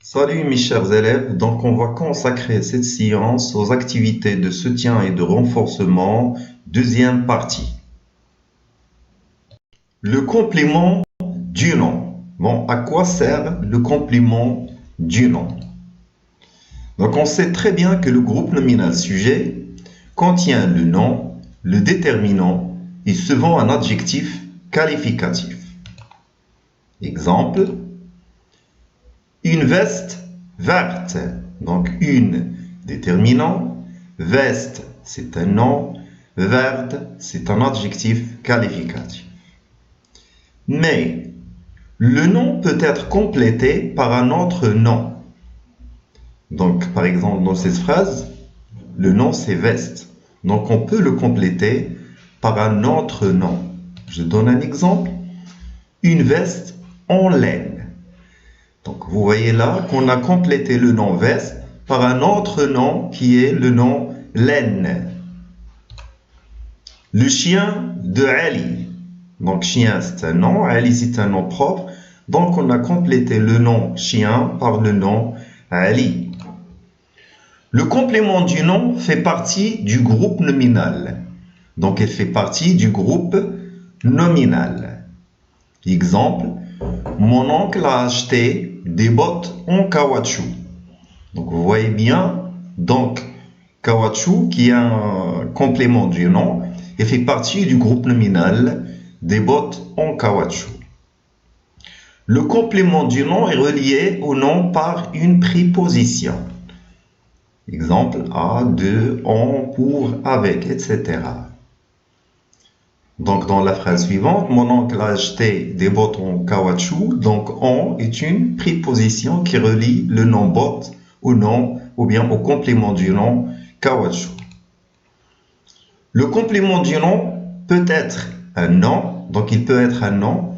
Salut mes chers élèves, donc on va consacrer cette séance aux activités de soutien et de renforcement, deuxième partie. Le complément du nom. Bon, à quoi sert le complément du nom? Donc on sait très bien que le groupe nominal sujet contient le nom, le déterminant et souvent un adjectif qualificatif. Exemple, une veste verte. Donc une déterminant, veste c'est un nom, verte c'est un adjectif qualificatif. Mais le nom peut être complété par un autre nom. Donc par exemple dans cette phrase, le nom c'est veste. Donc on peut le compléter par un autre nom. Je donne un exemple. Une veste en laine. Donc vous voyez là qu'on a complété le nom veste par un autre nom qui est le nom laine. Le chien de Ali. Donc chien c'est un nom, Ali c'est un nom propre. Donc on a complété le nom chien par le nom Ali. Le complément du nom fait partie du groupe nominal. Donc elle fait partie du groupe nominal. Exemple, mon oncle a acheté des bottes en caoutchouc. Donc vous voyez bien, donc caoutchouc qui est un complément du nom et fait partie du groupe nominal des bottes en caoutchouc. Le complément du nom est relié au nom par une préposition. Exemple, à, de, en, pour, avec, etc. Donc dans la phrase suivante, mon oncle a acheté des bottes en caoutchouc. Donc en est une préposition qui relie le nom botte au nom ou bien au complément du nom caoutchouc. Le complément du nom peut être un nom, donc il peut être un nom,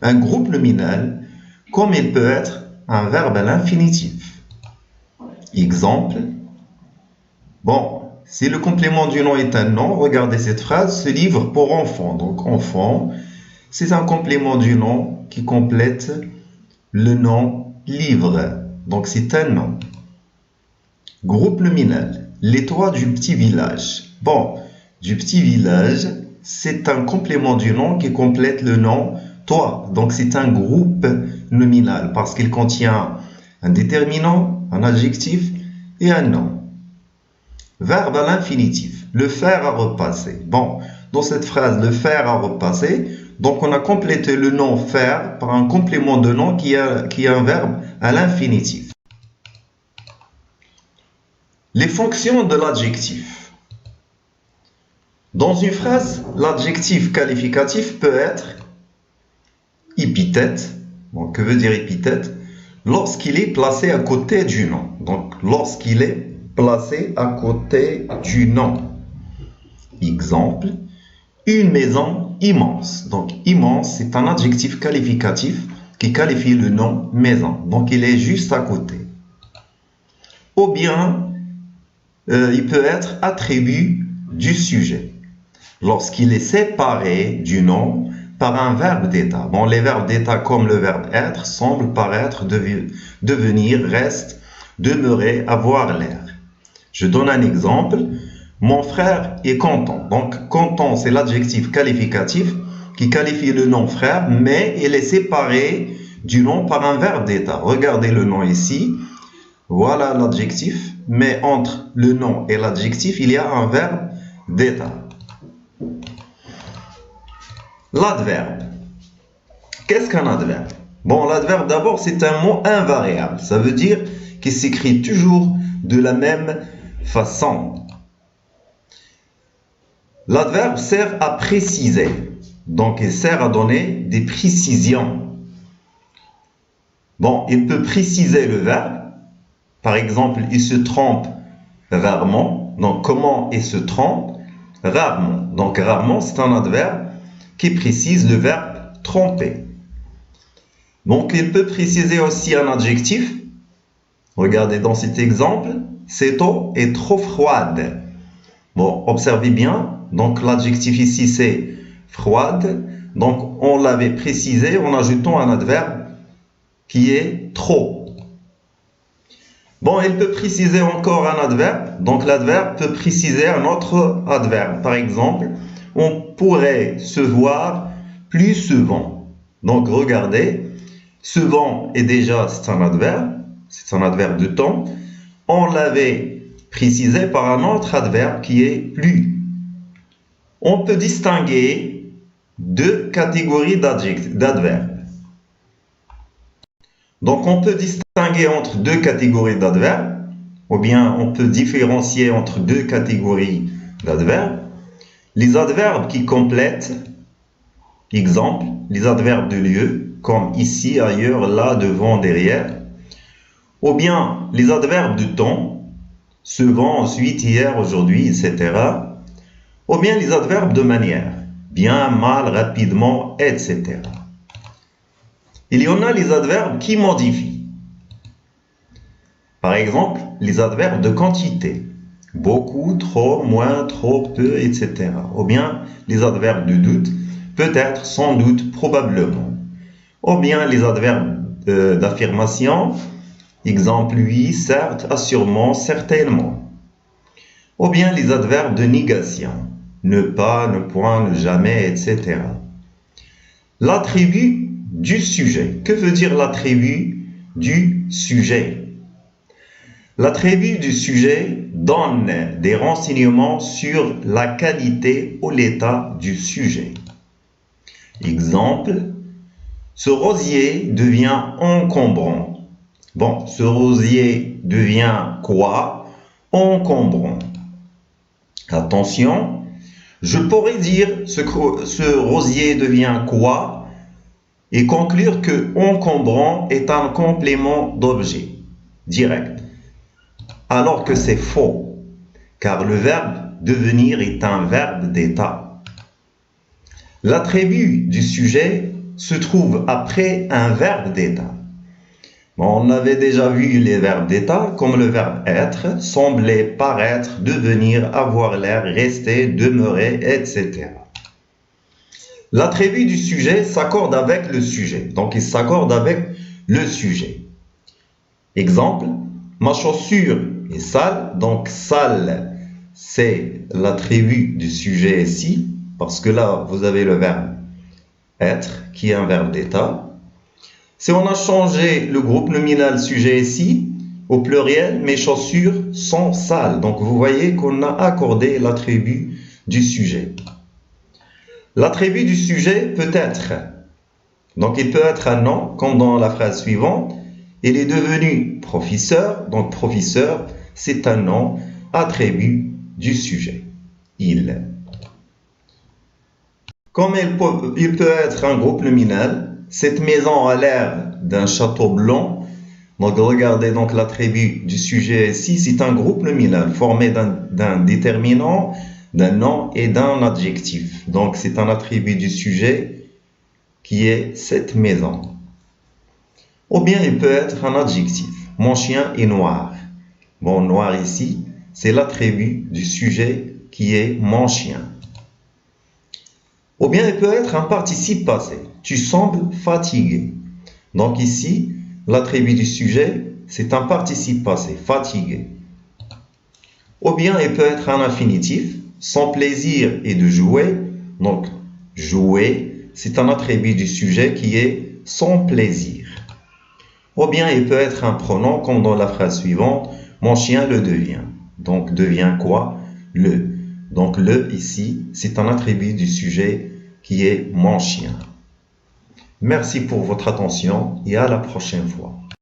un groupe nominal, comme il peut être un verbe à l'infinitif. Exemple, bon, si le complément du nom est un nom, regardez cette phrase, ce livre pour enfants. Donc enfant, c'est un complément du nom qui complète le nom livre. Donc c'est un nom. Groupe nominal, les toits du petit village. Bon, du petit village, c'est un complément du nom qui complète le nom toit. Donc c'est un groupe nominal parce qu'il contient un déterminant, un adjectif et un nom. Verbe à l'infinitif, le faire à repasser. Bon, dans cette phrase, le faire à repasser, donc on a complété le nom faire par un complément de nom qui est un verbe à l'infinitif. Les fonctions de l'adjectif. Dans une phrase, l'adjectif qualificatif peut être épithète. Bon, que veut dire épithète? Lorsqu'il est placé à côté du nom. Donc, lorsqu'il est placé à côté du nom. Exemple, une maison immense. Donc, immense, c'est un adjectif qualificatif qui qualifie le nom maison. Donc, il est juste à côté. Ou bien, il peut être attribut du sujet. Lorsqu'il est séparé du nom par un verbe d'état. Bon, les verbes d'état comme le verbe être semblent paraître, devenir, reste, demeurer, avoir l'air. Je donne un exemple. Mon frère est content. Donc, content, c'est l'adjectif qualificatif qui qualifie le nom frère, mais il est séparé du nom par un verbe d'état. Regardez le nom ici. Voilà l'adjectif, mais entre le nom et l'adjectif, il y a un verbe d'état. L'adverbe. Qu'est-ce qu'un adverbe? Bon, l'adverbe d'abord, c'est un mot invariable. Ça veut dire qu'il s'écrit toujours de la même façon. L'adverbe sert à préciser. Donc, il sert à donner des précisions. Bon, il peut préciser le verbe. Par exemple, il se trompe rarement. Donc, comment il se trompe? Rarement. Donc, rarement, c'est un adverbe qui précise le verbe tromper. Donc, il peut préciser aussi un adjectif. Regardez dans cet exemple, cette eau est trop froide. Bon, observez bien. Donc, l'adjectif ici, c'est froide. Donc, on l'avait précisé en ajoutant un adverbe qui est trop. Bon, il peut préciser encore un adverbe. Donc, l'adverbe peut préciser un autre adverbe. Par exemple, on pourrait se voir plus souvent. Donc, regardez, souvent est déjà, c'est un adverbe de temps. On l'avait précisé par un autre adverbe qui est plus. On peut distinguer deux catégories d'adverbes. Donc, on peut distinguer entre deux catégories d'adverbes, ou bien on peut différencier entre deux catégories d'adverbes. Les adverbes qui complètent, exemple, les adverbes de lieu, comme ici, ailleurs, là, devant, derrière, ou bien les adverbes de temps, souvent, ensuite, hier, aujourd'hui, etc., ou bien les adverbes de manière, bien, mal, rapidement, etc. Il y en a les adverbes qui modifient. Par exemple, les adverbes de quantité. Beaucoup, trop, moins, trop, peu, etc. Ou bien les adverbes de doute. Peut-être, sans doute, probablement. Ou bien les adverbes d'affirmation. Exemple, oui, certes, assurément, certainement. Ou bien les adverbes de négation. Ne pas, ne point, ne jamais, etc. L'attribut du sujet. Que veut dire l'attribut du sujet? L'attribut du sujet donne des renseignements sur la qualité ou l'état du sujet. Exemple, ce rosier devient encombrant. Bon, ce rosier devient quoi? Encombrant. Attention, je pourrais dire ce rosier devient quoi? Et conclure que encombrant est un complément d'objet direct, alors que c'est faux, car le verbe devenir est un verbe d'état. L'attribut du sujet se trouve après un verbe d'état. Bon, on avait déjà vu les verbes d'état, comme le verbe être, sembler, paraître, devenir, avoir l'air, rester, demeurer, etc. L'attribut du sujet s'accorde avec le sujet. Donc, il s'accorde avec le sujet. Exemple, ma chaussure est sale. Donc, sale, c'est l'attribut du sujet ici. Parce que là, vous avez le verbe être, qui est un verbe d'état. Si on a changé le groupe nominal sujet ici, au pluriel, mes chaussures sont sales. Donc, vous voyez qu'on a accordé l'attribut du sujet. L'attribut du sujet peut être, donc il peut être un nom, comme dans la phrase suivante, il est devenu professeur, donc professeur, c'est un nom, attribut du sujet, il. Comme il peut être un groupe nominal, cette maison a l'air d'un château blanc, donc regardez donc l'attribut du sujet ici, c'est un groupe nominal formé d'un déterminant, d'un nom et d'un adjectif. Donc, c'est un attribut du sujet qui est cette maison. Ou bien, il peut être un adjectif. Mon chien est noir. Bon, noir ici, c'est l'attribut du sujet qui est mon chien. Ou bien, il peut être un participe passé. Tu sembles fatigué. Donc, ici, l'attribut du sujet, c'est un participe passé, fatigué. Ou bien, il peut être un infinitif. Son plaisir est de jouer. Donc, jouer, c'est un attribut du sujet qui est son plaisir. Ou bien, il peut être un pronom, comme dans la phrase suivante, mon chien le devient. Donc, devient quoi? Le. Donc, le, ici, c'est un attribut du sujet qui est mon chien. Merci pour votre attention et à la prochaine fois.